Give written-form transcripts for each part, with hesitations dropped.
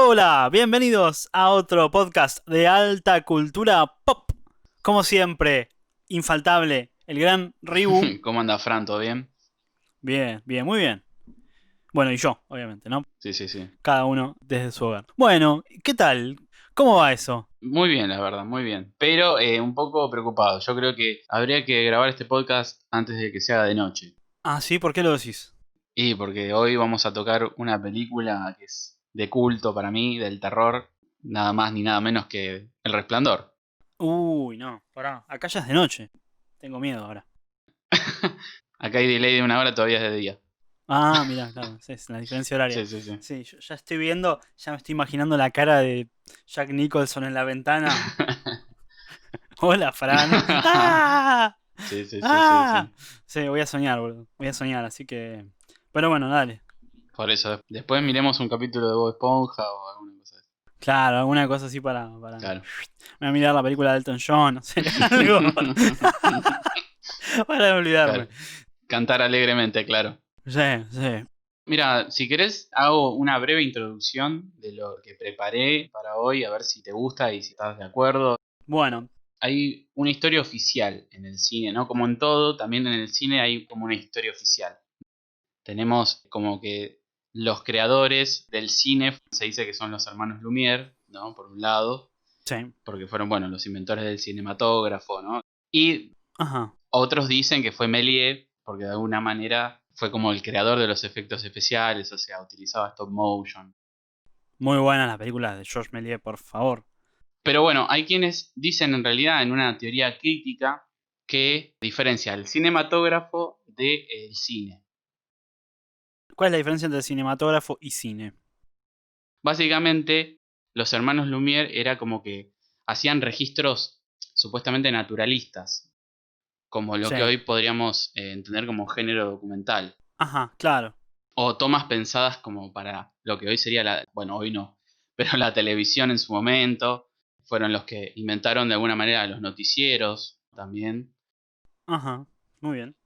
Hola, bienvenidos a otro podcast de alta cultura pop. Como siempre, infaltable, el gran Ribu. ¿Cómo anda Fran? ¿Todo bien? Bien, bien, muy bien. Bueno, y yo, obviamente, ¿no? Sí, sí, sí. Cada uno desde su hogar. Bueno, ¿qué tal? ¿Cómo va eso? Muy bien, la verdad, muy bien. Pero un poco preocupado. Yo creo que habría que grabar este podcast antes de que se haga de noche. Ah, sí, ¿por qué lo decís? Y porque hoy vamos a tocar una película que es de culto para mí, del terror, nada más ni nada menos que El Resplandor. Uy, no, pará. Acá ya es de noche. Tengo miedo ahora. Acá hay delay de una hora, todavía es de día. Ah, mirá, claro, sí, es la diferencia horaria. Sí, sí, sí. Sí, yo ya estoy viendo, ya me estoy imaginando la cara de Jack Nicholson en la ventana. Hola, Fran. ¡Ah! Sí, sí, sí, sí, ¡Ah! sí. Sí, voy a soñar, boludo. Voy a soñar, así que. Pero bueno, dale. Por eso, después miremos un capítulo de Bob Esponja o alguna cosa así. Claro, alguna cosa así para. Claro. Voy a mirar la película de Elton John, no sé, algo. Para no olvidarme. Claro. Cantar alegremente, claro. Sí, sí. Mira, si querés, hago una breve introducción de lo que preparé para hoy, a ver si te gusta y si estás de acuerdo. Bueno, Hay una historia oficial en el cine, ¿no? Como en todo, también en el cine hay como una historia oficial. Tenemos como que los creadores del cine, se dice que son los hermanos Lumière, ¿no? Por un lado, sí. porque fueron, bueno, los inventores del cinematógrafo, ¿no? Y Ajá. otros dicen que fue Méliès, porque de alguna manera fue como el creador de los efectos especiales, o sea, utilizaba stop motion. Muy buena la película de Georges Méliès, por favor. Pero bueno, hay quienes dicen en realidad en una teoría crítica que diferencia el cinematógrafo del cine. ¿Cuál es la diferencia entre cinematógrafo y cine? Básicamente, los hermanos Lumière era como que hacían registros supuestamente naturalistas, como lo que Sí. hoy podríamos entender como género documental. Ajá, claro. O tomas pensadas como para lo que hoy sería bueno, hoy no, pero la televisión en su momento. Fueron los que inventaron de alguna manera los noticieros también. Ajá. Muy bien.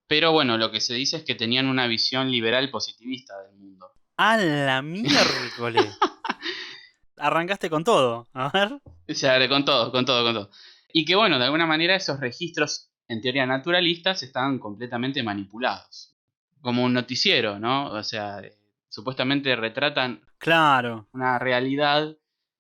Pero bueno, lo que se dice es que tenían una visión liberal positivista del mundo. ¡A la miércoles! Arrancaste con todo. A ver. O sea, con todo, con todo, con todo. Y que bueno, de alguna manera esos registros en teoría naturalistas estaban completamente manipulados. Como un noticiero, ¿no? O sea, supuestamente retratan Claro. una realidad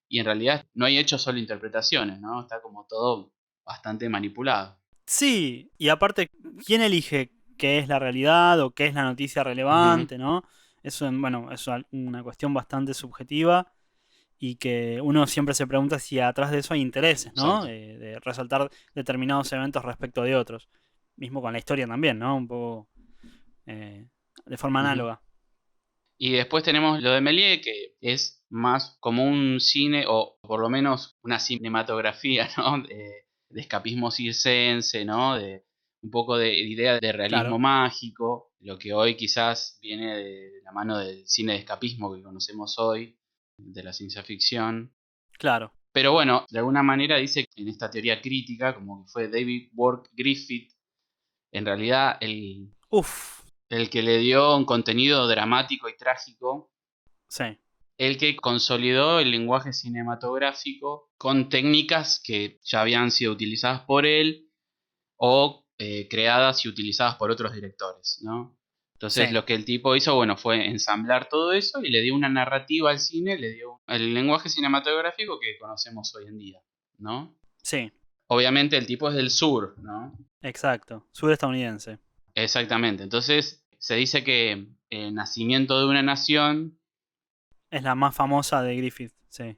y en realidad no hay hechos, solo interpretaciones, ¿no? Está como todo bastante manipulado. Sí, y aparte, ¿quién elige qué es la realidad o qué es la noticia Ujú, relevante, ¿no? Eso, bueno, es una cuestión bastante subjetiva y que uno siempre se pregunta si atrás de eso hay intereses, ¿no? exacto. De resaltar determinados eventos respecto de otros. Mismo con la historia también, ¿no? Un poco eh, de forma Ujú. análoga. Y después tenemos lo de Méliès, que es más como un cine, o por lo menos una cinematografía, ¿no? De escapismo circense, ¿no? De un poco de idea de realismo Claro, mágico, lo que hoy quizás viene de la mano del cine de escapismo que conocemos hoy, de la ciencia ficción. claro. Pero bueno, de alguna manera dice que en esta teoría crítica, como que fue David Wark Griffith, en realidad Uf, el que le dio un contenido dramático y trágico, sí, el que consolidó el lenguaje cinematográfico con técnicas que ya habían sido utilizadas por él o creadas y utilizadas por otros directores, ¿no? Entonces sí, lo que el tipo hizo, bueno, fue ensamblar todo eso y le dio una narrativa al cine, le dio el lenguaje cinematográfico que conocemos hoy en día, ¿no? sí, Obviamente el tipo es del sur, ¿no? exacto. Surestadounidense. Exactamente. Entonces se dice que el nacimiento de una nación, Es la más famosa de Griffith, sí.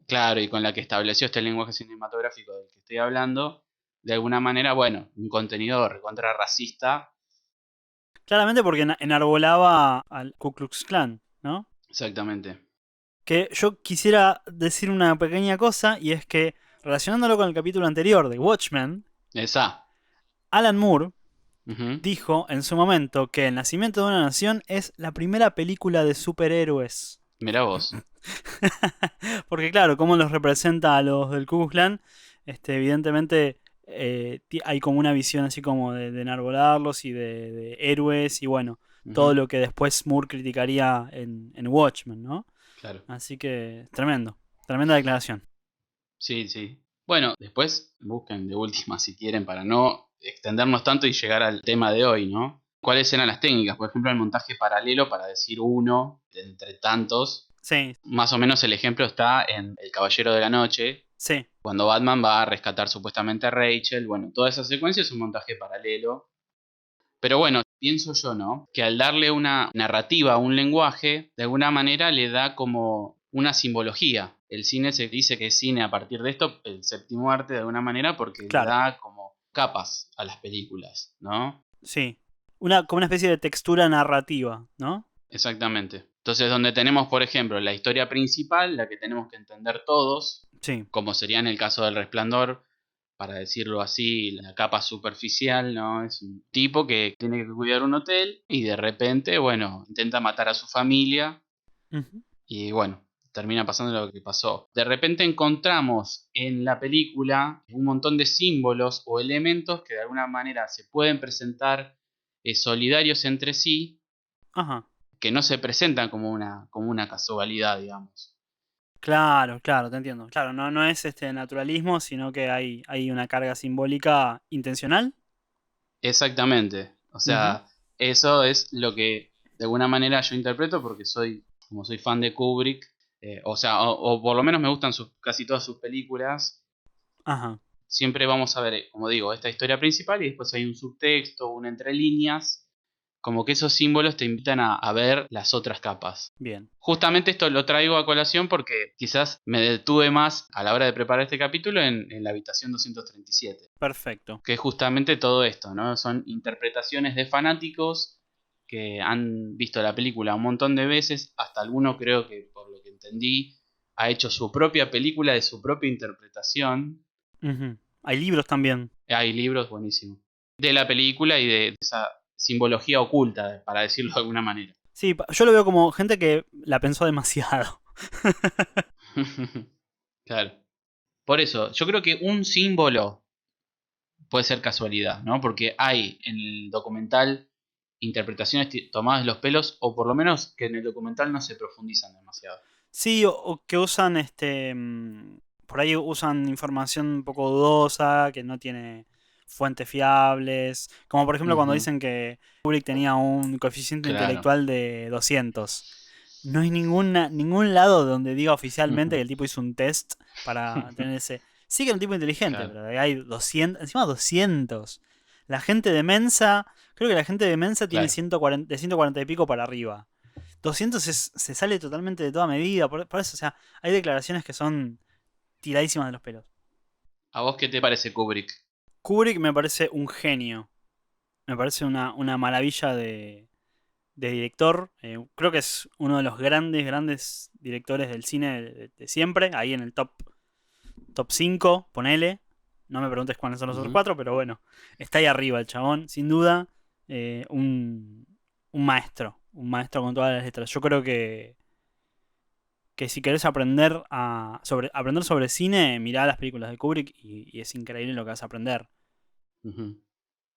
claro, y con la que estableció este lenguaje cinematográfico del que estoy hablando, de alguna manera, bueno, un contenido recontra racista. Claramente porque enarbolaba al Ku Klux Klan, ¿no? Exactamente. Que yo quisiera decir una pequeña cosa y es que relacionándolo con el capítulo anterior de Watchmen, Esa. Alan Moore Ujú. dijo en su momento que El nacimiento de una nación es la primera película de superhéroes. Mirá vos. Porque claro, cómo los representa a los del Ku Klux Klan, evidentemente hay como una visión así como de enarbolarlos y de héroes y bueno, todo Ujú. lo que después Moore criticaría en Watchmen, ¿no? Claro. Así que tremendo, tremenda declaración. Sí, sí. Bueno, después busquen de última si quieren para no extendernos tanto y llegar al tema de hoy, ¿no? ¿Cuáles eran las técnicas? Por ejemplo, el montaje paralelo, para decir uno de entre tantos. Sí, Más o menos el ejemplo está en El Caballero de la Noche, sí, cuando Batman va a rescatar supuestamente a Rachel. Bueno, toda esa secuencia es un montaje paralelo. Pero bueno, pienso yo, ¿no? Que al darle una narrativa a un lenguaje, de alguna manera le da como una simbología. El cine se dice que es cine a partir de esto, el séptimo arte de alguna manera, porque le claro, da como capas a las películas, ¿no? sí. Como una especie de textura narrativa, ¿no? Exactamente. Entonces, donde tenemos, por ejemplo, la historia principal, la que tenemos que entender todos, Sí. como sería en el caso del Resplandor, para decirlo así, la capa superficial, ¿no? Es un tipo que tiene que cuidar un hotel y de repente, bueno, intenta matar a su familia Ujú. y bueno, termina pasando lo que pasó. De repente encontramos en la película un montón de símbolos o elementos que de alguna manera se pueden presentar solidarios entre sí, Ajá. que no se presentan como una casualidad, digamos. Claro, claro, te entiendo. Claro, no es este naturalismo, sino que hay una carga simbólica intencional. Exactamente. O Ujú. sea, eso es lo que de alguna manera yo interpreto porque como soy fan de Kubrick, o sea, o por lo menos me gustan casi todas sus películas. Ajá. Siempre vamos a ver, como digo, esta historia principal y después hay un subtexto, un entre líneas, como que esos símbolos te invitan a ver las otras capas. Bien. Justamente esto lo traigo a colación porque quizás me detuve más a la hora de preparar este capítulo en la habitación 237, Perfecto. que es justamente todo esto, ¿no? Son interpretaciones de fanáticos que han visto la película un montón de veces, hasta alguno creo que, por lo que entendí, ha hecho su propia película de su propia interpretación. Ujú. Hay libros también. Hay libros buenísimos de la película y de esa simbología oculta, para decirlo de alguna manera. Sí, yo lo veo como gente que la pensó demasiado. Claro. Por eso, yo creo que un símbolo puede ser casualidad, ¿no? Porque hay en el documental interpretaciones tomadas de los pelos, o por lo menos que en el documental no se profundizan demasiado. Sí, o que usan por ahí usan información un poco dudosa, que no tiene fuentes fiables. Como por ejemplo cuando Ujú, dicen que Kubrick tenía un coeficiente claro. intelectual de 200. No hay ningún lado donde diga oficialmente que el tipo hizo un test para tener ese. Sí que era un tipo inteligente, Claro, pero hay 200, encima 200. La gente de Mensa, creo que la gente de Mensa tiene claro. 140, de 140 y pico para arriba. 200 se sale totalmente de toda medida. Por eso, o sea, hay declaraciones que son tiradísimas de los pelos. ¿A vos qué te parece Kubrick? Kubrick me parece un genio. Me parece una maravilla de director. Creo que es uno de los grandes, grandes directores del cine de siempre. Ahí en el top 5 ponele. No me preguntes cuáles son los otros Ujú, cuatro, pero bueno. Está ahí arriba el chabón, sin duda. Un maestro. Un maestro con todas las letras. Yo creo que si querés aprender sobre cine, mirá las películas de Kubrick y es increíble lo que vas a aprender. ujú,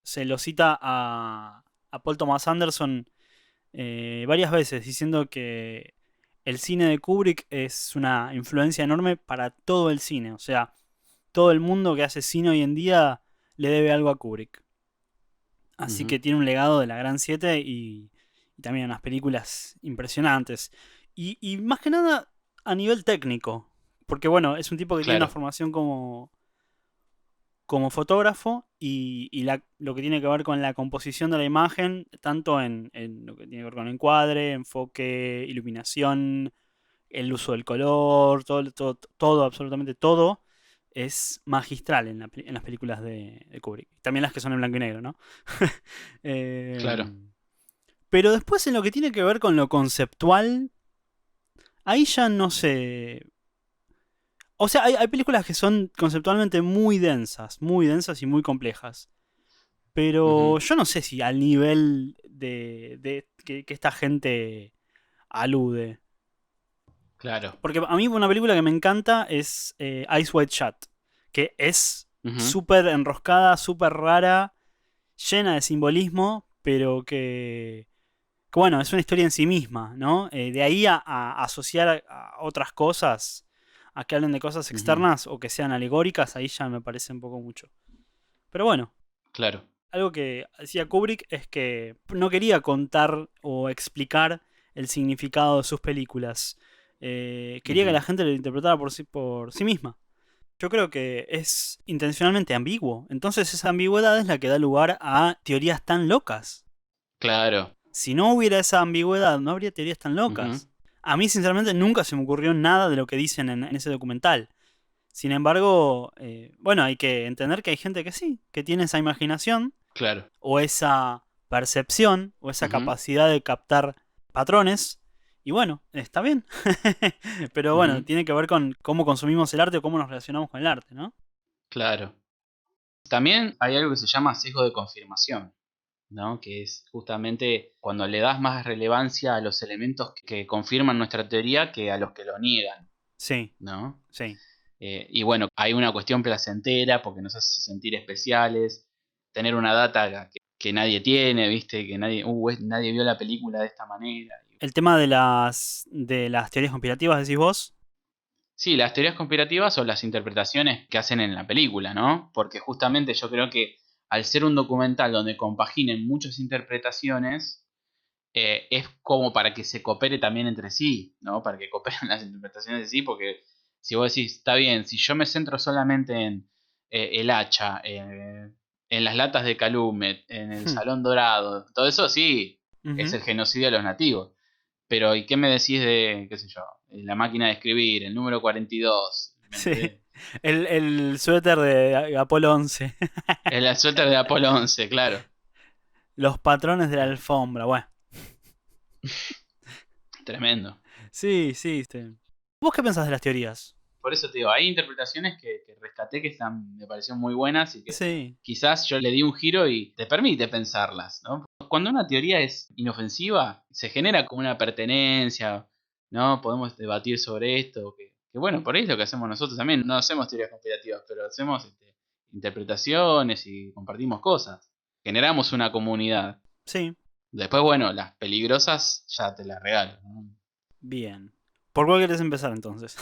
Se lo cita a Paul Thomas Anderson varias veces diciendo que el cine de Kubrick es una influencia enorme para todo el cine. O sea, todo el mundo que hace cine hoy en día le debe algo a Kubrick. Así ujú. que tiene un legado de la Gran 7 y también unas películas impresionantes. Y más que nada a nivel técnico. Porque bueno, es un tipo que tiene una Claro. formación como fotógrafo y lo que tiene que ver con la composición de la imagen, tanto en lo que tiene que ver con encuadre, enfoque, iluminación, el uso del color, todo, absolutamente todo, es magistral en las películas de Kubrick. También las que son en blanco y negro, ¿no? Claro. Em, pero después en lo que tiene que ver con lo conceptual, ahí ya no sé. O sea, hay películas que son conceptualmente muy densas y muy complejas. Pero Ujú, yo no sé si al nivel de que esta gente alude. claro. Porque a mí una película que me encanta es Eyes Wide Shut, que es Ujú, súper enroscada, súper rara, llena de simbolismo, pero que Que bueno, es una historia en sí misma, ¿no? De ahí a asociar a otras cosas, a que hablen de cosas Ujú, externas o que sean alegóricas, ahí ya me parece un poco mucho. Pero bueno, claro. algo que decía Kubrick es que no quería contar o explicar el significado de sus películas. Quería que Ujú, la gente lo interpretara por sí misma. Yo creo que es intencionalmente ambiguo. Entonces esa ambigüedad es la que da lugar a teorías tan locas. claro. Si no hubiera esa ambigüedad, no habría teorías tan Ujú, locas. A mí, sinceramente, nunca se me ocurrió nada de lo que dicen en ese documental. Sin embargo, bueno, hay que entender que hay gente que sí, que tiene esa imaginación claro. o esa percepción o esa Ujú, capacidad de captar patrones. Y bueno, está bien. Pero bueno, ujú, tiene que ver con cómo consumimos el arte o cómo nos relacionamos con el arte, ¿no? claro. También hay algo que se llama sesgo de confirmación, ¿no? Que es justamente cuando le das más relevancia a los elementos que confirman nuestra teoría que a los que lo niegan, Sí, ¿no? sí. Y bueno, hay una cuestión placentera porque nos hace sentir especiales, tener una data que nadie tiene, ¿viste? Que nadie, nadie vio la película de esta manera. El tema de las teorías conspirativas, decís vos. Sí, las teorías conspirativas o las interpretaciones que hacen en la película, ¿no? Porque justamente yo creo que al ser un documental donde compaginen muchas interpretaciones, es como para que se coopere también entre sí, ¿no? Para que cooperen las interpretaciones de sí, porque si vos decís, está bien, si yo me centro solamente en el hacha, en las latas de Calumet, en el Hmm. Salón Dorado, todo eso sí, es Ujú. el genocidio de los nativos. Pero, ¿y qué me decís de, qué sé yo, la máquina de escribir, el número 42? ¿Me Sí. entendés? El suéter de Apolo 11. El suéter de Apolo 11, claro. Los patrones de la alfombra. Bueno. Tremendo. Sí, sí. ¿Vos qué pensás de las teorías? Por eso te digo, hay interpretaciones que rescaté que están, me parecieron muy buenas y que Sí. quizás yo le di un giro y te permite pensarlas, ¿no? Cuando una teoría es inofensiva, se genera como una pertenencia, ¿no? Podemos debatir sobre esto, que bueno, por ahí es lo que hacemos nosotros también. No hacemos teorías conspirativas, pero hacemos interpretaciones y compartimos cosas. Generamos una comunidad. Sí. Después, bueno, las peligrosas ya te las regalo, ¿no? Bien. ¿Por cuál querés empezar entonces?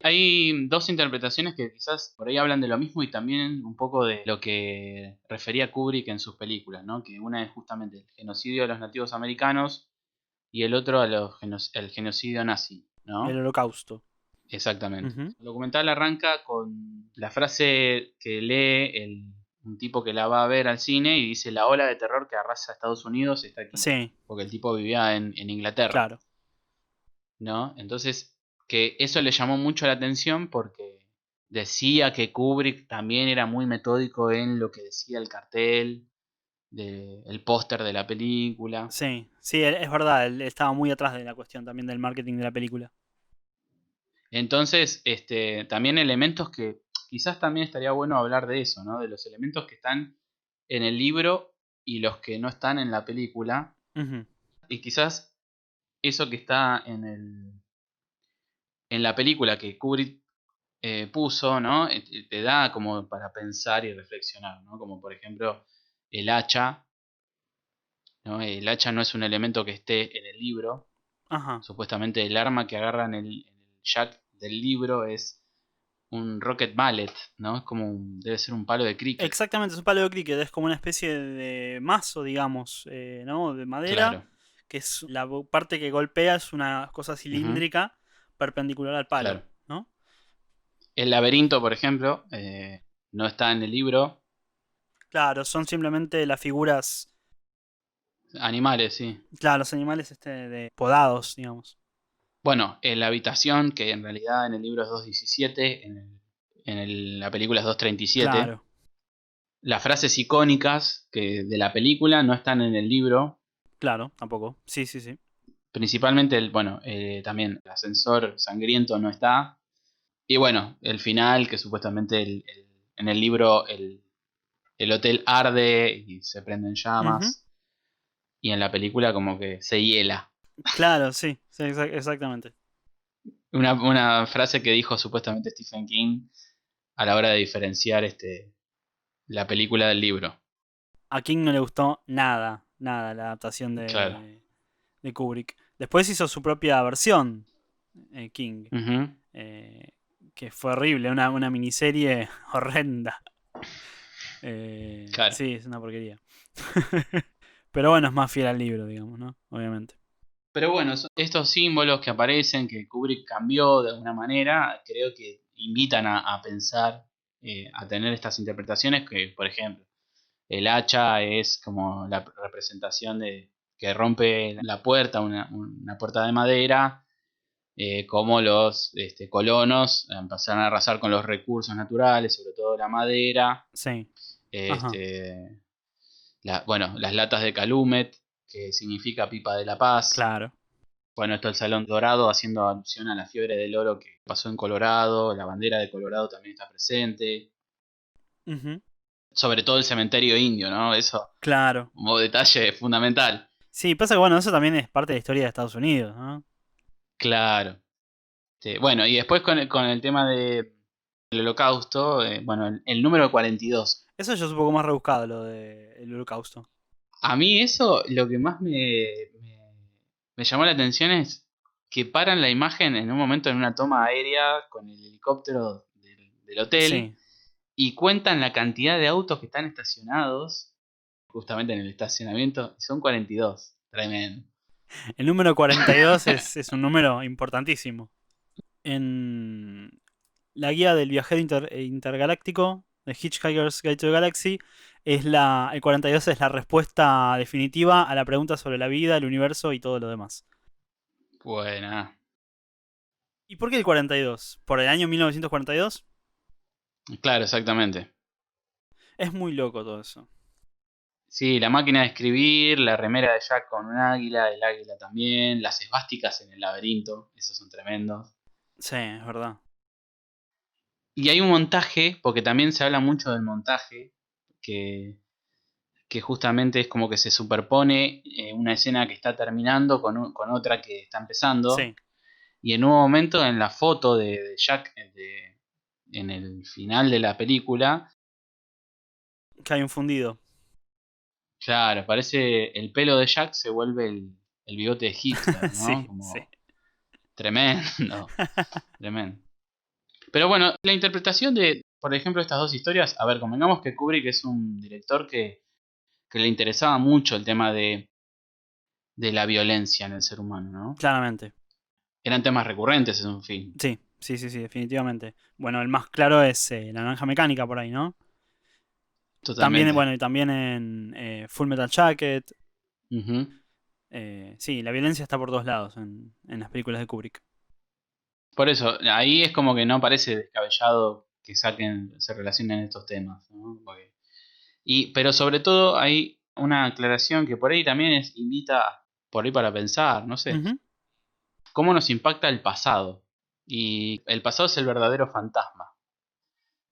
Hay dos interpretaciones que quizás por ahí hablan de lo mismo y también un poco de lo que refería Kubrick en sus películas, ¿no? Que una es justamente el genocidio de los nativos americanos y el otro el genocidio nazi, El ¿no? holocausto. Exactamente. Ujú. El documental arranca con la frase que lee un tipo que la va a ver al cine y dice: la ola de terror que arrasa a Estados Unidos está aquí. Sí, Porque el tipo vivía en Inglaterra, claro. ¿no? Entonces, que eso le llamó mucho la atención porque decía que Kubrick también era muy metódico en lo que decía el cartel, el póster de la película. Sí, sí, es verdad. Él estaba muy atrás de la cuestión también del marketing de la película. Entonces, también elementos que quizás también estaría bueno hablar de eso, ¿no? De los elementos que están en el libro y los que no están en la película. Ujú. Y quizás eso que está en la película que Kubrick puso, ¿no? Te da como para pensar y reflexionar, ¿no? Como por ejemplo el hacha, ¿no? El hacha no es un elemento que esté en el libro. Ajá. Supuestamente el arma que agarra en el jack del libro es un rocket mallet, ¿no? Es como debe ser un palo de cricket. Exactamente, es un palo de cricket. Es como una especie de mazo, digamos, ¿no? De madera. Claro. Que es la parte que golpea es una cosa Ujú, cilíndrica perpendicular al palo, claro. ¿no? El laberinto, por ejemplo, no está en el libro. Claro, son simplemente las figuras. Animales, sí. Claro, los animales de podados, digamos. Bueno, en la habitación, que en realidad en el libro es 217, la película es 237. Claro, Las frases icónicas que de la película no están en el libro, claro, tampoco. Sí, sí, sí. principalmente bueno, también el ascensor sangriento no está. Y bueno, el final, que supuestamente en el libro el hotel arde y se prenden Ujú. llamas, y en la película como que se hiela. Claro, sí, sí, exactamente. Una frase que dijo supuestamente Stephen King a la hora de diferenciar la película del libro. A King no le gustó nada nada, la adaptación Claro. de Kubrick. Después hizo su propia versión, King, Ujú. eh, que fue horrible, una miniserie horrenda. Claro. Sí, es una porquería. Pero bueno, es más fiel al libro, digamos, ¿no? Obviamente. Pero bueno, estos símbolos que aparecen, que Kubrick cambió de alguna manera, creo que invitan a pensar, a tener estas interpretaciones que, por ejemplo, el hacha es como la representación de que rompe la puerta, una puerta de madera, como los colonos empezaron a arrasar con los recursos naturales, sobre todo la madera, Sí. Ajá. este, bueno, las latas de calumet, que significa pipa de la paz. Claro. Bueno, esto el Salón Dorado haciendo alusión a la fiebre del oro que pasó en Colorado, la bandera de Colorado también está presente, Ujú. sobre todo el cementerio indio, ¿no? Eso Claro. como detalle fundamental. Sí, pasa que bueno, eso también es parte de la historia de Estados Unidos, ¿no? Claro. Bueno, y después con el tema del holocausto, bueno, el número 42. Eso ya es un poco más rebuscado, lo del holocausto. A mí eso lo que más me llamó la atención es que paran la imagen en un momento en una toma aérea con el helicóptero del hotel Sí. y cuentan la cantidad de autos que están estacionados justamente en el estacionamiento y son 42. Tremendo. El número 42 es un número importantísimo. En la guía del viajero intergaláctico, de Hitchhiker's Guide to the Galaxy, el 42 es la respuesta definitiva a la pregunta sobre la vida, el universo y todo lo demás. Buena. ¿Y por qué el 42? ¿Por el año 1942? Claro, exactamente. Es muy loco todo eso. Sí, la máquina de escribir, la remera de Jack con un águila, el águila también, las esvásticas en el laberinto, esos son tremendos. Sí, es verdad. Y hay un montaje, porque también se habla mucho del montaje, que, que justamente es como que se superpone una escena que está terminando con otra que está empezando. Sí, Y en un momento en la foto de Jack, en el final de la película, que hay un fundido. claro, parece el pelo de Jack se vuelve el bigote de Hitler, ¿no? Sí, sí. Como tremendo, tremendo. Pero bueno, la interpretación de, por ejemplo, estas dos historias, a ver, convengamos que Kubrick es un director que le interesaba mucho el tema de la violencia en el ser humano, ¿no? Claramente. Eran temas recurrentes en un film, Sí, sí, sí, sí, definitivamente. Bueno, el más claro es la naranja mecánica por ahí, ¿no? También, totalmente. bueno, y también en Full Metal Jacket. Ujú. Sí, la violencia está por todos lados en las películas de Kubrick. Por eso, ahí es como que no parece descabellado que se relacionen estos temas, ¿no? Pero sobre todo hay una aclaración que por ahí también invita por ahí para pensar, no sé, Ujú. cómo nos impacta el pasado. Y el pasado es el verdadero fantasma.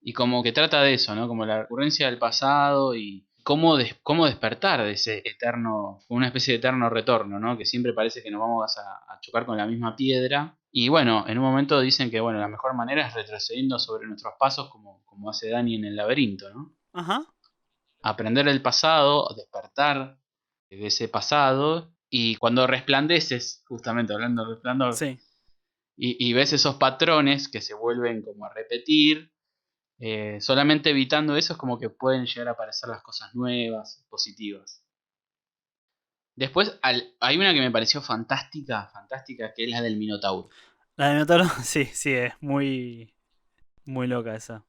Y como que trata de eso, ¿no? Como la recurrencia del pasado y cómo despertar de ese eterno, una especie de eterno retorno, ¿no? Que siempre parece que nos vamos a chocar con la misma piedra. Y bueno, en un momento dicen que bueno, la mejor manera es retrocediendo sobre nuestros pasos como hace Dani en el laberinto, ¿no? Ajá. Aprender del pasado, despertar de ese pasado y cuando resplandeces, justamente hablando de resplandor, Sí. y ves esos patrones que se vuelven como a repetir, solamente evitando eso es como que pueden llegar a aparecer las cosas nuevas, positivas. Después hay una que me pareció fantástica, fantástica, que es la del Minotauro. La de Minotauro, sí, sí, es muy, muy loca esa.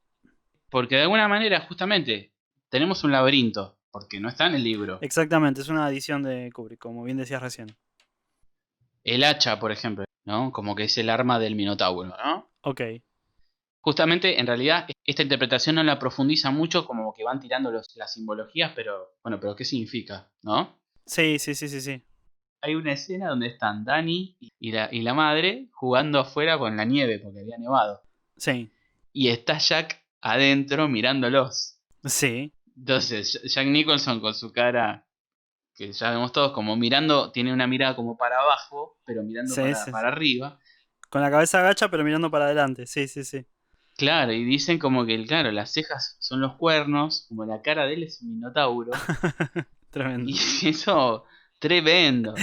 Porque de alguna manera, justamente, tenemos un laberinto, porque no está en el libro. Exactamente, es una edición de Kubrick, como bien decías recién. El hacha, por ejemplo, ¿no? Como que es el arma del Minotauro, ¿no? Ok. Justamente, en realidad, esta interpretación no la profundiza mucho, como que van tirando las simbologías, pero bueno, pero ¿qué significa? ¿No? Sí, sí, sí, sí, sí. Hay una escena donde están Dani y la madre jugando afuera con la nieve, porque había nevado. Sí, Y está Jack adentro mirándolos. sí, Entonces, Jack Nicholson con su cara, que ya vemos todos, como mirando, tiene una mirada como para abajo, pero mirando sí, para, sí, para sí. arriba. Con la cabeza agacha, pero mirando para adelante. Sí, sí, sí. Claro, y dicen como que, claro, las cejas son los cuernos, como la cara de él es un minotauro. Tremendo. Y eso, tremendo.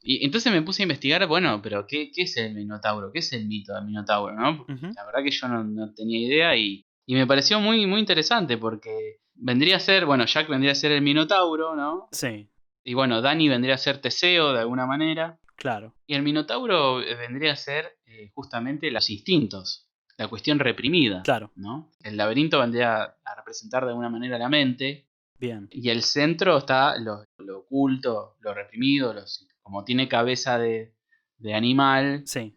Y entonces me puse a investigar, bueno, pero ¿qué es el Minotauro? ¿Qué es el mito del Minotauro, no? Porque Ujú. la verdad que yo no tenía idea y me pareció muy, muy interesante porque vendría a ser, bueno, Jack vendría a ser el Minotauro, ¿no? Sí, Y bueno, Dani vendría a ser Teseo de alguna manera. claro, Y el Minotauro vendría a ser justamente los instintos, la cuestión reprimida, claro. ¿no? El laberinto vendría a representar de alguna manera la mente Bien. y el centro está lo oculto, lo reprimido, como tiene cabeza de animal, Sí,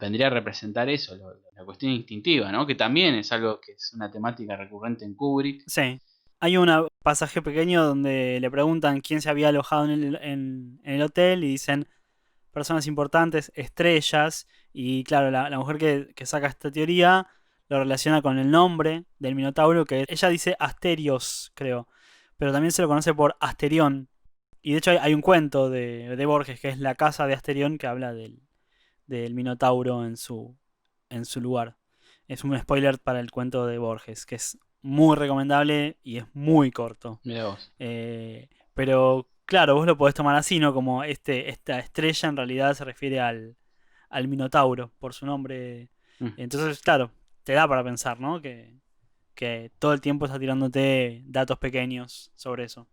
vendría a representar eso, la cuestión instintiva, ¿no? Que también es algo que es una temática recurrente en Kubrick. sí. Hay un pasaje pequeño donde le preguntan quién se había alojado en el hotel y dicen personas importantes, estrellas. Y claro, la mujer que saca esta teoría lo relaciona con el nombre del Minotauro, que ella dice Asterios, creo. Pero también se lo conoce por Asterión. Y de hecho hay un cuento de Borges, que es La casa de Asterión, que habla del Minotauro en su lugar. Es un spoiler para el cuento de Borges, que es muy recomendable y es muy corto. Mira vos. Pero claro, vos lo podés tomar así, ¿no? Como esta estrella en realidad se refiere al Minotauro, por su nombre. Mm, Entonces, claro, te da para pensar, ¿no? Que todo el tiempo está tirándote datos pequeños sobre eso.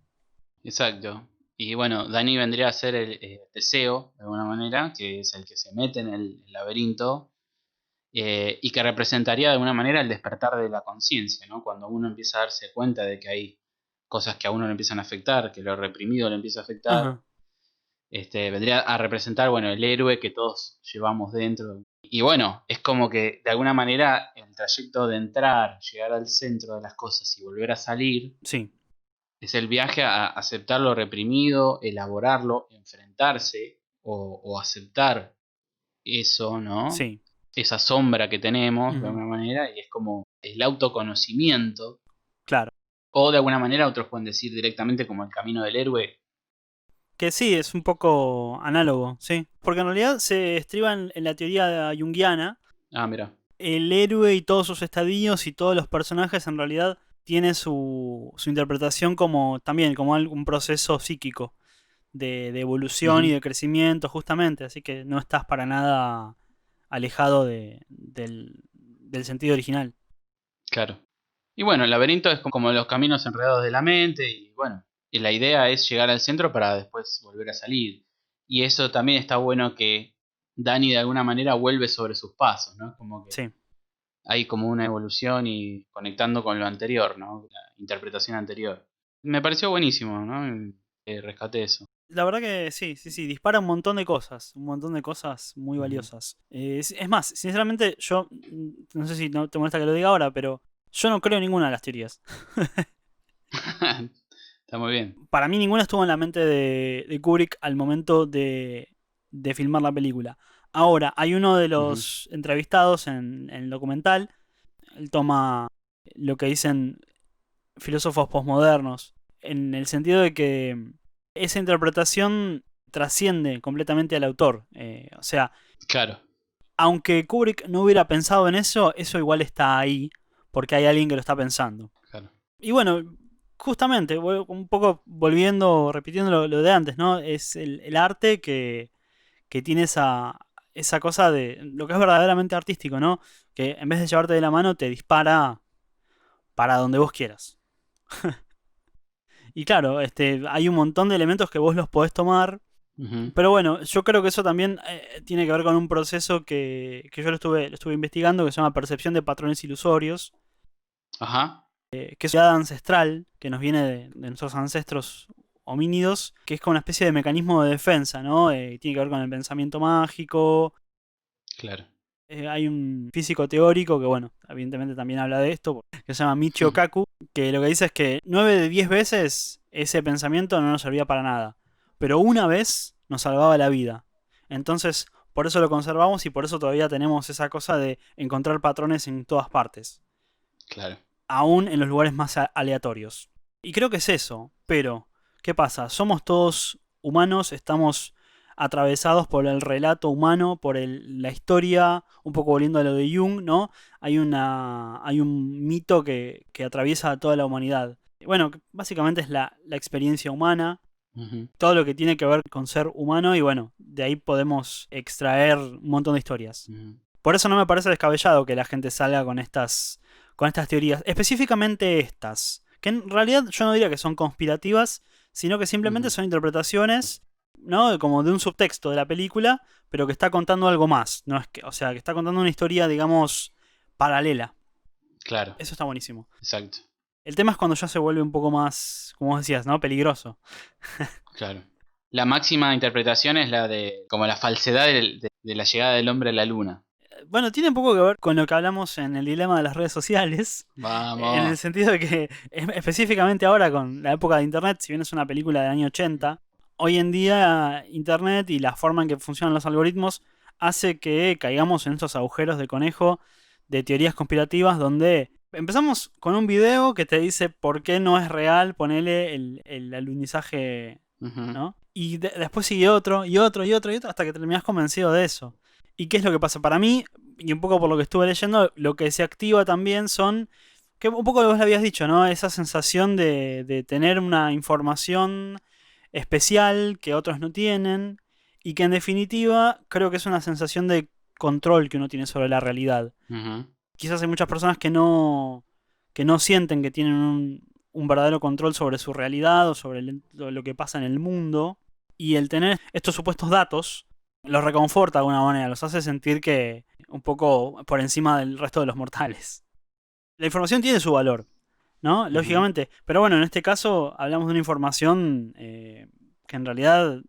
exacto. Y bueno, Dani vendría a ser el Teseo, de alguna manera, que es el que se mete en el laberinto y que representaría de alguna manera el despertar de la conciencia, ¿no? Cuando uno empieza a darse cuenta de que hay cosas que a uno le empiezan a afectar, que lo reprimido le empieza a afectar, Ajá, vendría a representar, bueno, el héroe que todos llevamos dentro. Y bueno, es como que de alguna manera el trayecto de entrar, llegar al centro de las cosas y volver a salir, sí. es el viaje a aceptar lo reprimido, elaborarlo, enfrentarse o aceptar eso, ¿no? Sí. Esa sombra que tenemos de Ujú, alguna manera y es como el autoconocimiento claro. o de alguna manera otros pueden decir directamente como el camino del héroe. Que sí, es un poco análogo, sí. Porque en realidad se estriba en la teoría junguiana. Ah, mira, El héroe y todos sus estadios y todos los personajes en realidad tienen su interpretación como también como un proceso psíquico de evolución y ujú, de crecimiento justamente, así que no estás para nada alejado del sentido original. claro. Y bueno, el laberinto es como los caminos enredados de la mente y bueno, y la idea es llegar al centro para después volver a salir. Y eso también está bueno que Dani de alguna manera vuelve sobre sus pasos, ¿no? Como que Sí, hay como una evolución y conectando con lo anterior, ¿no? La interpretación anterior. Me pareció buenísimo, ¿no? Rescaté eso. la verdad que sí, sí, sí, dispara un montón de cosas muy Ujú. valiosas. Es más, sinceramente yo, no sé si no te molesta que lo diga ahora, pero yo no creo en ninguna de las teorías. Está muy bien. Para mí ninguna estuvo en la mente de Kubrick al momento de filmar la película. Ahora, hay uno de Ujú. los entrevistados en el documental, él toma lo que dicen filósofos posmodernos, en el sentido de que esa interpretación trasciende completamente al autor. O sea, Claro, aunque Kubrick no hubiera pensado en eso, eso igual está ahí, porque hay alguien que lo está pensando. claro. Y bueno, justamente, un poco volviendo, repitiendo lo de antes, ¿no? Es el arte que tiene esa cosa de lo que es verdaderamente artístico, ¿no? Que en vez de llevarte de la mano, te dispara para donde vos quieras. Y claro, hay un montón de elementos que vos los podés tomar. Ujú. Pero bueno, yo creo que eso también tiene que ver con un proceso que yo lo estuve investigando, que se llama percepción de patrones ilusorios, Ajá, que es una edad ancestral que nos viene de nuestros ancestros homínidos, que es como una especie de mecanismo de defensa, ¿no? Tiene que ver con el pensamiento mágico. claro. Hay un físico teórico que, bueno, evidentemente también habla de esto, que se llama Michio Kaku, que lo que dice es que 9 de 10 veces ese pensamiento no nos servía para nada, pero una vez nos salvaba la vida. Entonces, por eso lo conservamos y por eso todavía tenemos esa cosa de encontrar patrones en todas partes, Claro. aún en los lugares más aleatorios. Y creo que es eso, pero ¿qué pasa? Somos todos humanos, estamos atravesados por el relato humano, por la historia, un poco volviendo a lo de Jung, ¿no? Hay un mito que atraviesa a toda la humanidad. Bueno, básicamente es la experiencia humana, Ujú, todo lo que tiene que ver con ser humano y bueno, de ahí podemos extraer un montón de historias. ujú, Por eso no me parece descabellado que la gente salga con estas teorías, específicamente estas, que en realidad yo no diría que son conspirativas, sino que simplemente ujú. son interpretaciones, ¿no? Como de un subtexto de la película, pero que está contando algo más, no es que, o sea, que está contando una historia, digamos, paralela. Claro, Eso está buenísimo. exacto, El tema es cuando ya se vuelve un poco más, como vos decías, ¿no? Peligroso. claro. La máxima interpretación es la de como la falsedad de la llegada del hombre a la luna. Bueno, tiene un poco que ver con lo que hablamos en el dilema de las redes sociales, en el Vamos. sentido de que específicamente ahora con la época de Internet, si bien es una película del año 80, hoy en día Internet y la forma en que funcionan los algoritmos hace que caigamos en estos agujeros de conejo de teorías conspirativas donde empezamos con un video que te dice por qué no es real, ponele el alunizaje, Ujú, ¿no? Y después sigue otro, y otro, y otro, y otro, hasta que terminas convencido de eso. ¿Y qué es lo que pasa? Para mí, y un poco por lo que estuve leyendo, lo que se activa también son, que un poco lo que vos le habías dicho, ¿no? Esa sensación de tener una información especial que otros no tienen, y que en definitiva creo que es una sensación de control que uno tiene sobre la realidad. ujú. Quizás hay muchas personas que no sienten que tienen un verdadero control sobre su realidad o sobre lo que pasa en el mundo. Y el tener estos supuestos datos los reconforta de alguna manera, los hace sentir que un poco por encima del resto de los mortales. La información tiene su valor, ¿no? Ujú. Lógicamente. Pero bueno, en este caso hablamos de una información que en realidad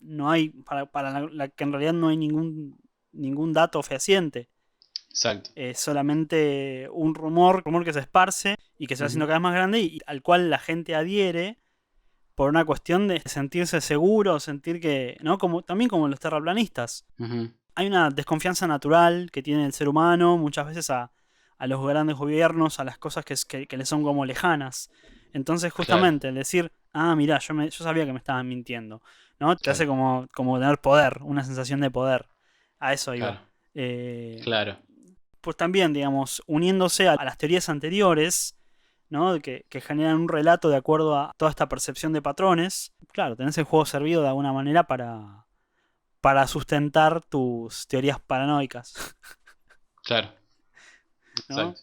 no hay, para la que en realidad no hay ningún dato fehaciente. Exacto. Es solamente un rumor que se esparce y que se va haciendo Ujú, cada vez más grande y al cual la gente adhiere por una cuestión de sentirse seguro, sentir que, ¿no? Como, también como los terraplanistas. ujú. Hay una desconfianza natural que tiene el ser humano muchas veces a los grandes gobiernos, a las cosas que le son como lejanas. Entonces, Claro, justamente, el decir, ah, mirá, yo sabía que me estaban mintiendo, ¿no? Te hace claro, como tener poder, una sensación de poder. A eso iba. claro, Eh, claro. pues también, digamos, uniéndose a las teorías anteriores, ¿no? Que generan un relato de acuerdo a toda esta percepción de patrones. Claro, tenés el juego servido de alguna manera para sustentar tus teorías paranoicas, Claro, ¿no? exacto.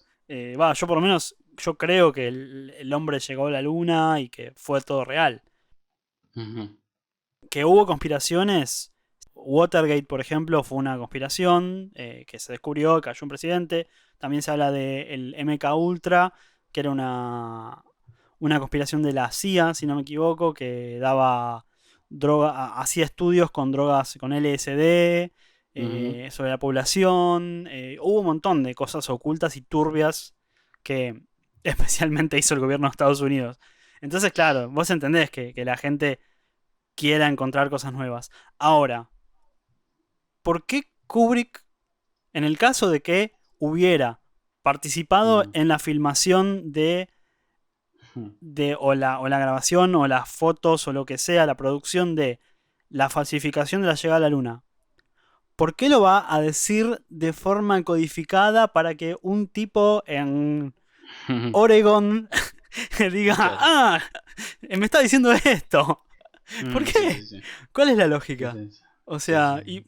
Yo por lo menos, yo creo que el hombre llegó a la luna y que fue todo real. Ujú, Que hubo conspiraciones, Watergate, por ejemplo, fue una conspiración que se descubrió, cayó un presidente. También se habla del MK Ultra, que era una conspiración de la CIA, si no me equivoco, que daba droga, hacía estudios con drogas, con LSD, ujú. sobre la población. Hubo un montón de cosas ocultas y turbias que especialmente hizo el gobierno de Estados Unidos. Entonces, claro, vos entendés que la gente quiera encontrar cosas nuevas. Ahora, ¿por qué Kubrick, en el caso de que hubiera participado Mm, en la filmación ujú. o la grabación o las fotos o lo que sea, la producción de la falsificación de la llegada a la luna? ¿Por qué lo va a decir de forma codificada para que un tipo en Oregon diga, Claro. ah, me está diciendo esto? ¿Por Sí, qué? sí, sí. ¿Cuál es la Sí, lógica? sí, sí. O Sí, sea, sí,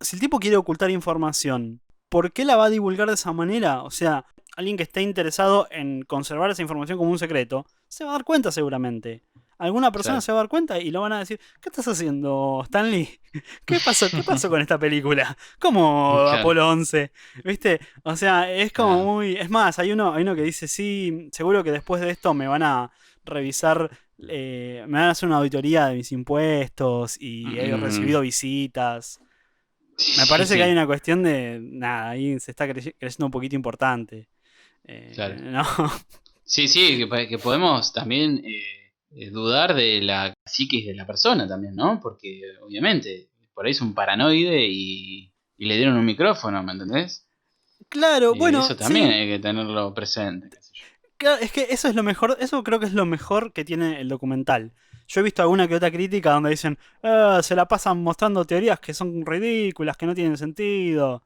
si el tipo quiere ocultar información, ¿por qué la va a divulgar de esa manera? O sea, alguien que esté interesado en conservar esa información como un secreto, se va a dar cuenta seguramente. Alguna persona claro. se va a dar cuenta y lo van a decir, ¿qué estás haciendo, Stanley? ¿Qué pasó? ¿Qué pasó con esta película? ¿Cómo Claro. Apolo 11? ¿Viste? O sea, es como Claro. muy... Es más, hay uno que dice, sí, seguro que después de esto me van a revisar, me van a hacer una auditoría de mis impuestos y he Mm, recibido visitas. Me sí, parece que hay sí, una cuestión de, nada, ahí se está creciendo un poquito importante. claro. ¿No? Sí, sí, que podemos también dudar de la psiquis de la persona también, ¿no? Porque obviamente, por ahí es un paranoide y le dieron un micrófono, ¿me entendés? Claro, bueno, Eso también sí. hay que tenerlo presente, qué sé yo. Claro, es que eso es lo mejor, eso creo que es lo mejor que tiene el documental. Yo he visto alguna que otra crítica donde dicen, "Ah, se la pasan mostrando teorías que son ridículas, que no tienen sentido".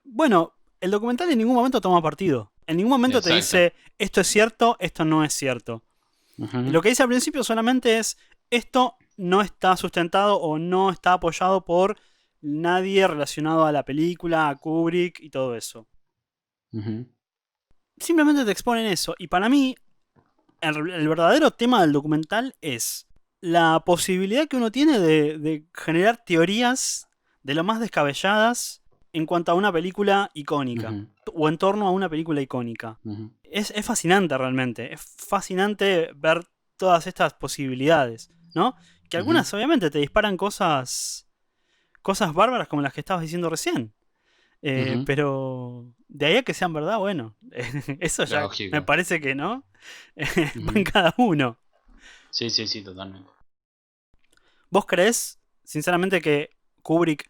Bueno, el documental en ningún momento toma partido. En ningún momento te Exacto. dice, esto es cierto, esto no es cierto. Ujú, Lo que dice al principio solamente es, esto no está sustentado o no está apoyado por nadie relacionado a la película, a Kubrick y todo eso. ujú, Simplemente te exponen eso. Y para mí, el verdadero tema del documental es la posibilidad que uno tiene de generar teorías de lo más descabelladas en cuanto a una película icónica. ujú, O en torno a una película icónica. ujú, Es fascinante realmente. Es fascinante ver todas estas posibilidades, ¿no? Que ujú, algunas obviamente te disparan cosas bárbaras como las que estabas diciendo recién. ujú. Pero de ahí a que sean verdad, bueno, eso ya me Lógico. parece que no. Va en Ujú. cada uno. Sí, sí, sí, totalmente. ¿Vos creés, sinceramente, que Kubrick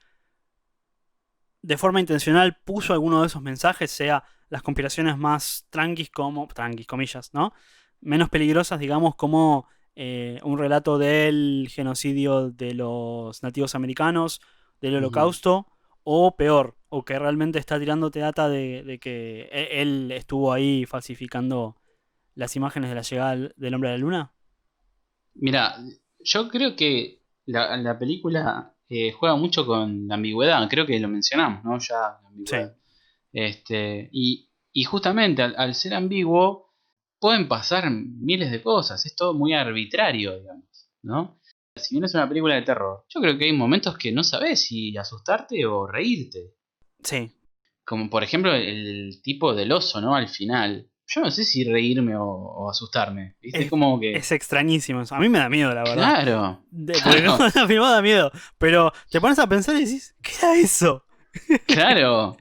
de forma intencional puso alguno de esos mensajes, sea las conspiraciones más tranquis, comillas, ¿no? Menos peligrosas, digamos, como un relato del genocidio de los nativos americanos, del Ujú. holocausto, o peor, o que realmente está tirándote data de que él estuvo ahí falsificando las imágenes de la llegada del hombre a la luna? Mira, yo creo que la película juega mucho con la ambigüedad, creo que lo mencionamos, ¿no? Ya, la Sí, ambigüedad. Y justamente al ser ambiguo, pueden pasar miles de cosas, es todo muy arbitrario, digamos, ¿no? Si bien es una película de terror, yo creo que hay momentos que no sabes si asustarte o reírte. sí. Como por ejemplo el tipo del oso, ¿no? Al final. Yo no sé si reírme o asustarme. ¿Viste? Es como que. Es extrañísimo eso. A mí me da miedo, la verdad. Claro, Porque como claro, la filmada da miedo. Pero te pones a pensar y decís, ¿qué era eso? claro,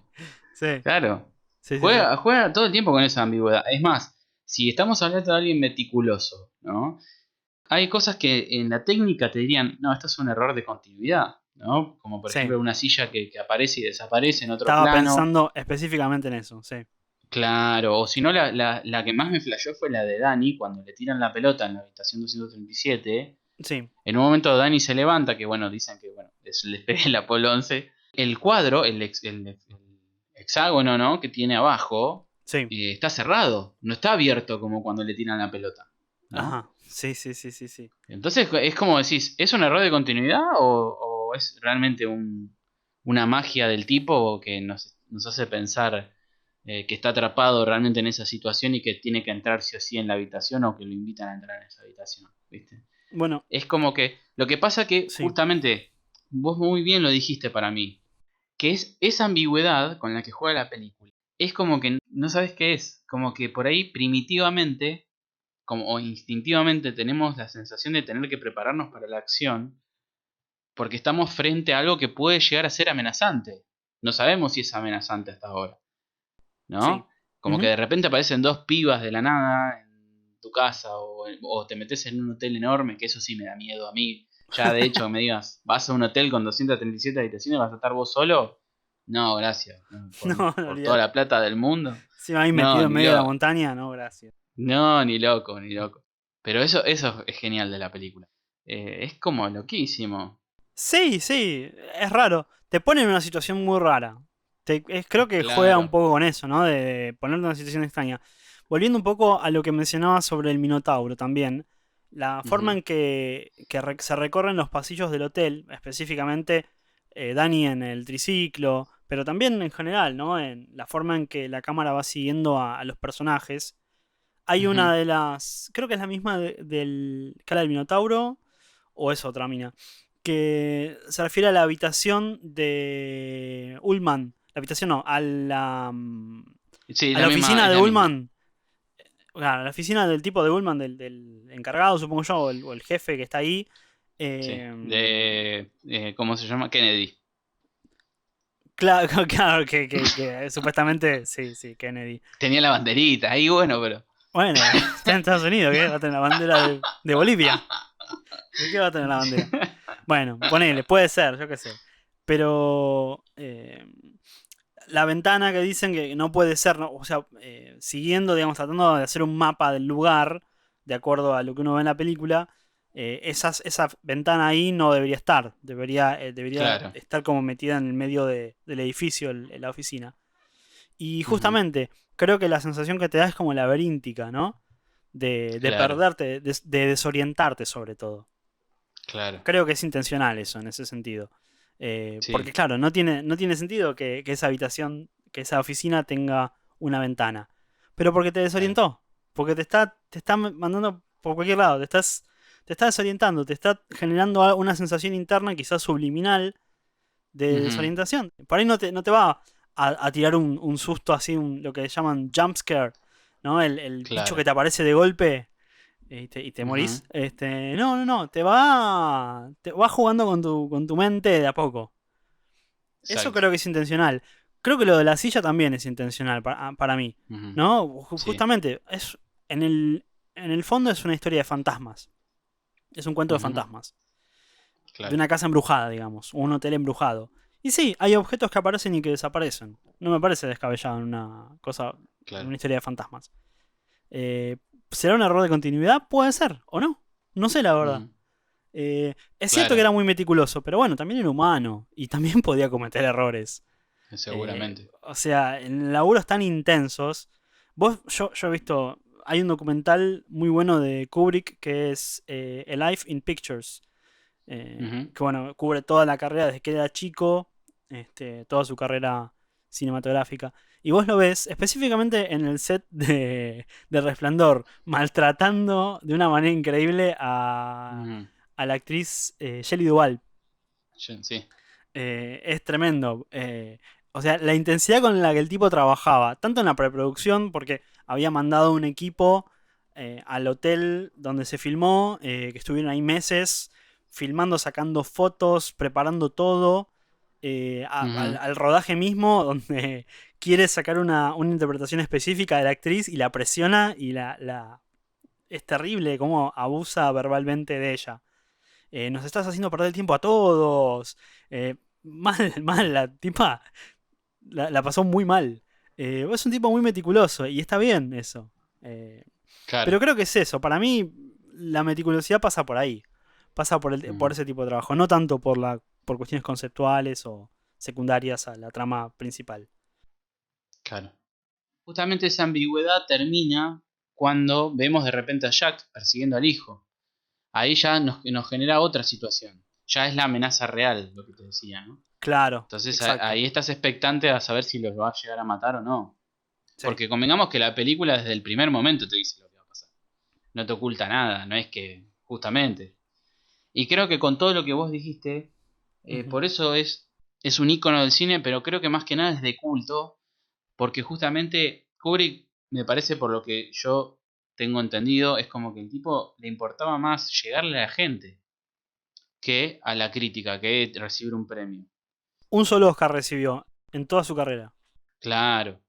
Sí, claro. sí, sí, sí. Juega todo el tiempo con esa ambigüedad. Es más, si estamos hablando de alguien meticuloso, ¿no? Hay cosas que en la técnica te dirían, no, esto es un error de continuidad, ¿no? Como por Sí. ejemplo una silla que aparece y desaparece en otro Estaba plano. pensando específicamente en eso, sí. Claro, o si no, la que más me flasheó fue la de Dani, cuando le tiran la pelota en la habitación 237. Sí, En un momento Dani se levanta, que bueno, dicen que bueno, es el despegue del Apolo 11. El cuadro, el hexágono, ¿no? Que tiene abajo, sí. está cerrado, no está abierto como cuando le tiran la pelota, ¿no? Ajá. Sí, sí, sí, sí, sí. Entonces es como decís, ¿es un error de continuidad o es realmente una magia del tipo que nos hace pensar que está atrapado realmente en esa situación y que tiene que entrar sí o sí en la habitación o que lo invitan a entrar en esa habitación? ¿Viste? Bueno, Es como que lo que pasa que sí. justamente vos muy bien lo dijiste para mí, que es esa ambigüedad con la que juega la película. Es como que no sabes qué es, como que por ahí primitivamente como, o instintivamente tenemos la sensación de tener que prepararnos para la acción porque estamos frente a algo que puede llegar a ser amenazante. No sabemos si es amenazante hasta ahora, Sí. ¿no? Como que Ujú. de repente aparecen dos pibas de la nada en tu casa o te metes en un hotel enorme, que eso sí me da miedo a mí. Ya de hecho me digas, vas a un hotel con 237 habitaciones, vas a estar vos solo. No, gracias. No, No, no, por toda la olvídate. plata del mundo. Si me habéis No, metido en ni medio de la loco. montaña, no, gracias. No, ni loco, ni loco. Pero eso es genial de la película. Es como loquísimo. Sí, sí, es raro. Te pone en una situación muy rara. Creo que juega un Claro. poco con eso, ¿no? De ponerte en una situación extraña. Volviendo un poco a lo que mencionaba sobre el Minotauro también, la forma Ujú, en que se recorren los pasillos del hotel, específicamente Dani en el triciclo, pero también en general, ¿no? En la forma en que la cámara va siguiendo a los personajes. Hay ujú. una de las, creo que es la misma del cara del Minotauro, o es otra mina, que se refiere a la habitación de Ullman. La habitación no, Sí, a la oficina es de la misma. Ullman. Claro, la oficina del tipo de Ullman, del encargado, supongo yo, o el jefe que está ahí. Sí. Eh, ¿Cómo se llama? Kennedy. claro, claro que supuestamente, sí, sí, Kennedy. Tenía la banderita, ahí bueno, pero. Bueno, está en Estados Unidos, ¿qué? Va a tener la bandera de Bolivia. ¿De qué va a tener la bandera? Bueno, ponele, puede ser, yo qué sé. Pero la ventana que dicen que no puede ser, ¿no? O sea, siguiendo, digamos, tratando de hacer un mapa del lugar, de acuerdo a lo que uno ve en la película, esa ventana ahí no debería estar. Debería Claro. estar como metida en el medio del edificio, la oficina. Y Ujú. justamente, creo que la sensación que te da es como laberíntica, ¿no? De Claro, perderte, de desorientarte sobre todo. claro. Creo que es intencional eso en ese sentido. Porque Sí. claro, no tiene sentido que esa habitación, que esa oficina tenga una ventana. Pero porque te Claro. desorientó. Porque te está mandando por cualquier lado. Te está desorientando. Te está generando una sensación interna, quizás subliminal, de Ujú. desorientación. Por ahí no te va a tirar un susto así, lo que llaman jump scare, ¿no? El bicho que Claro. te aparece de golpe y te Ujú. morís. No, no, no. Te va jugando con tu mente de a poco. Eso Exacto. creo que es intencional. Creo que lo de la silla también es intencional para mí. Ujú. ¿No? Sí. Justamente, en el fondo es una historia de fantasmas. Es un cuento de Ujú. fantasmas. De Claro, una casa embrujada, digamos. O un hotel embrujado. Y sí, hay objetos que aparecen y que desaparecen. No me parece descabellado en claro. una historia de fantasmas. Eh, ¿Será un error de continuidad? Puede ser, o no. No sé la verdad. Ujú. Es cierto que Claro, era muy meticuloso, pero bueno, también era humano y también podía cometer errores. seguramente. O sea, en laburos tan intensos. Yo he visto, hay un documental muy bueno de Kubrick que es A Life in Pictures, Ujú. que bueno, cubre toda la carrera desde que era chico, toda su carrera cinematográfica. Y vos lo ves específicamente en el set de Resplandor, maltratando de una manera increíble Ujú. a la actriz Shelley Duvall. Sí. Es tremendo. O sea, la intensidad con la que el tipo trabajaba, tanto en la preproducción, porque había mandado un equipo al hotel donde se filmó, que estuvieron ahí meses filmando, sacando fotos, preparando todo, al, Ujú. al rodaje mismo, donde quiere sacar una interpretación específica de la actriz y la presiona y es terrible cómo abusa verbalmente de ella. Nos estás haciendo perder el tiempo a todos. Mal, mal, la tipa la pasó muy mal. Es un tipo muy meticuloso y está bien eso. Eh, Claro. pero creo que es eso. Para mí, la meticulosidad pasa por ahí. Pasa por Ujú. ese tipo de trabajo. No tanto por cuestiones conceptuales o secundarias a la trama principal. Claro. Justamente esa ambigüedad termina cuando vemos de repente a Jack persiguiendo al hijo. Ahí ya nos genera otra situación. Ya es la amenaza real, lo que te decía, ¿no? Claro, Entonces exacto. ahí estás expectante a saber si los va a llegar a matar o no. Sí. Porque convengamos que la película desde el primer momento te dice lo que va a pasar. No te oculta nada, no es que, justamente. Y creo que con todo lo que vos dijiste, Ujú. por eso es un icono del cine, pero creo que más que nada es de culto, porque justamente Kubrick, me parece por lo que yo tengo entendido, es como que el tipo le importaba más llegarle a la gente que a la crítica, que recibir un premio. Un solo Oscar recibió en toda su carrera. Claro.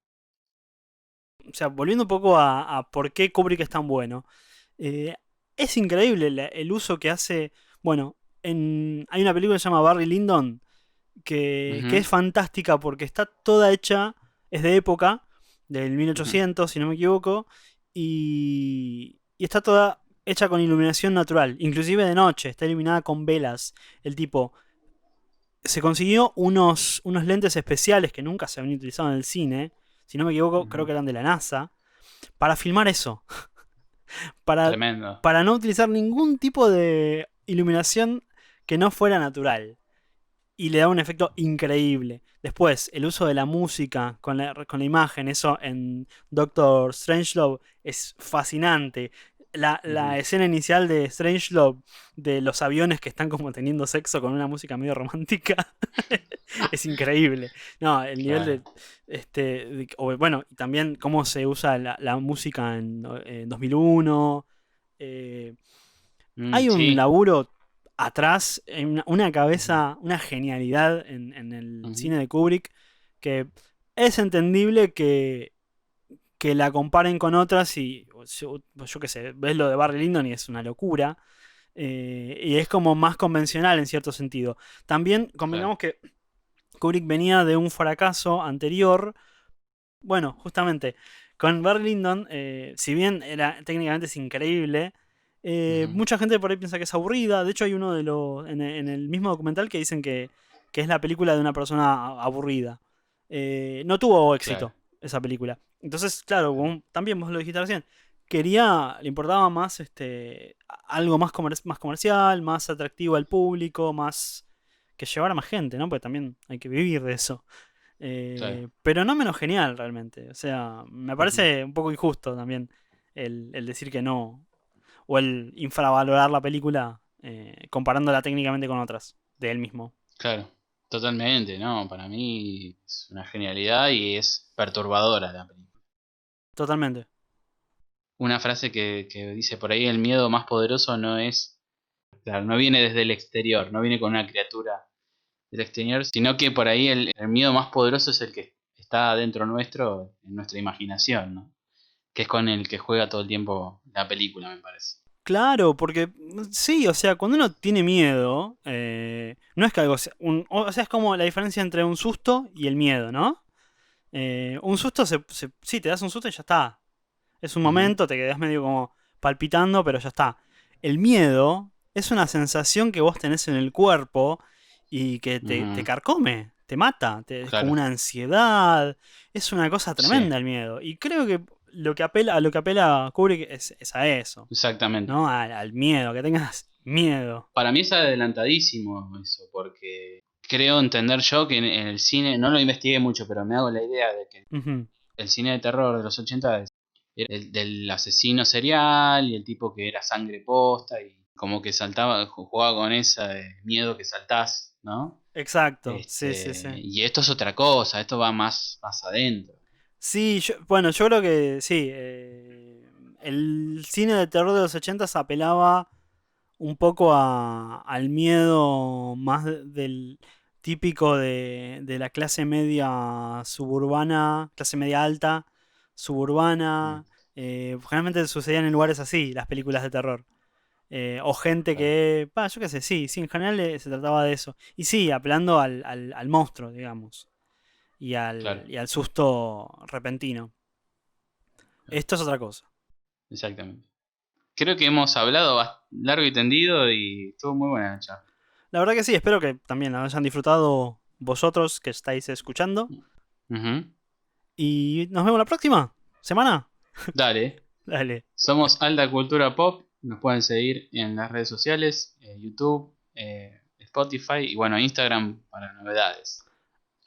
O sea, volviendo un poco a por qué Kubrick es tan bueno. Eh, es increíble el uso que hace. Bueno, hay una película que se llama Barry Lyndon que Ujú. es fantástica porque está toda hecha, es de época, del Ujú. 1800, si no me equivoco, y está toda hecha con iluminación natural, inclusive de noche, está iluminada con velas. El tipo se consiguió unos lentes especiales que nunca se habían utilizado en el cine, si no me equivoco, creo Ujú. que eran de la NASA, para filmar eso. para, Tremendo. para no utilizar ningún tipo de iluminación que no fuera natural. Y le da un efecto increíble. Después, el uso de la música con la imagen, eso en Doctor Strangelove es fascinante. La Ujú. escena inicial de Strangelove, de los aviones que están como teniendo sexo con una música medio romántica, es increíble. No, el nivel Claro. bueno, y también cómo se usa la música en 2001. eh, Hay un Sí. laburo atrás, una cabeza, una genialidad en el Ujú. cine de Kubrick que es entendible que la comparen con otras y yo qué sé, ves lo de Barry Lyndon y es una locura. Y es como más convencional en cierto sentido. También Claro. convengamos que Kubrick venía de un fracaso anterior. Bueno, justamente, con Barry Lyndon, si bien técnicamente es increíble, Ujú. mucha gente por ahí piensa que es aburrida. De hecho, hay uno en el mismo documental que dicen que es la película de una persona aburrida. No tuvo Claro. éxito. esa película. Entonces, claro, también vos lo dijiste recién, le importaba más algo más comercial, más atractivo al público, más que llevara más gente, ¿no? Porque también hay que vivir de eso. Claro. Pero no menos genial realmente. O sea, me Ujú. parece un poco injusto también el decir que no, o el infravalorar la película comparándola técnicamente con otras de él mismo. Claro, totalmente, ¿no? Para mí es una genialidad y es perturbadora la película. Totalmente. Una frase que dice por ahí, el miedo más poderoso no es, claro, no viene desde el exterior, no viene con una criatura del exterior, sino que por ahí el miedo más poderoso es el que está dentro nuestro, en nuestra imaginación, ¿no? Que es con el que juega todo el tiempo la película, me parece. Claro, porque sí, o sea, cuando uno tiene miedo, no es que algo o sea, es como la diferencia entre un susto y el miedo, ¿no? Un susto, sí, te das un susto y ya está. Es un Ujú. momento, te quedas medio como palpitando, pero ya está. El miedo es una sensación que vos tenés en el cuerpo y que te Ujú. carcome, te mata, es como Claro, una ansiedad. Es una cosa sí, tremenda el miedo. Y creo que a lo que apela Kubrick es a eso, exactamente. ¿no? Al miedo, que tengas miedo. Para mí es adelantadísimo eso, porque creo entender yo que en el cine, no lo investigué mucho, pero me hago la idea de que Ujú. el cine de terror de los 80 era el del asesino serial y el tipo que era sangre posta y como que saltaba, jugaba con esa de miedo que saltás, ¿no? Exacto, sí, sí, sí. Y esto es otra cosa, esto va más adentro. Sí, bueno, yo creo que sí. El cine de terror de los 80 apelaba un poco al miedo más del típico de la clase media suburbana, clase media alta, Mm, suburbana. Generalmente sucedían en lugares así, las películas de terror. O gente claro, yo qué sé, sí, sí, en general se trataba de eso. Y sí, apelando al monstruo, digamos, claro, y al susto repentino. claro, Esto es otra cosa. exactamente. Creo que hemos hablado largo y tendido y estuvo muy buena la charla. La verdad que sí, espero que también la hayan disfrutado vosotros que estáis escuchando. Ujú. Y nos vemos la próxima semana. Dale. Dale. Somos Alta Cultura Pop. Nos pueden seguir en las redes sociales, YouTube, Spotify y bueno, Instagram para novedades.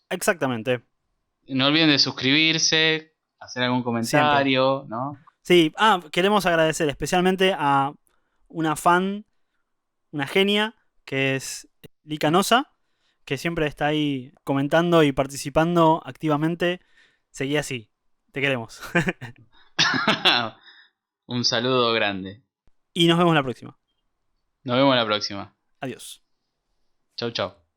Exactamente. No olviden de suscribirse, hacer algún Siempre. comentario, ¿no? Sí, queremos agradecer especialmente a una fan, una genia, que es Lika Nosa, que siempre está ahí comentando y participando activamente. Seguí así. Te queremos. Un saludo grande. Y nos vemos la próxima. Nos vemos la próxima. Adiós. Chau, chau.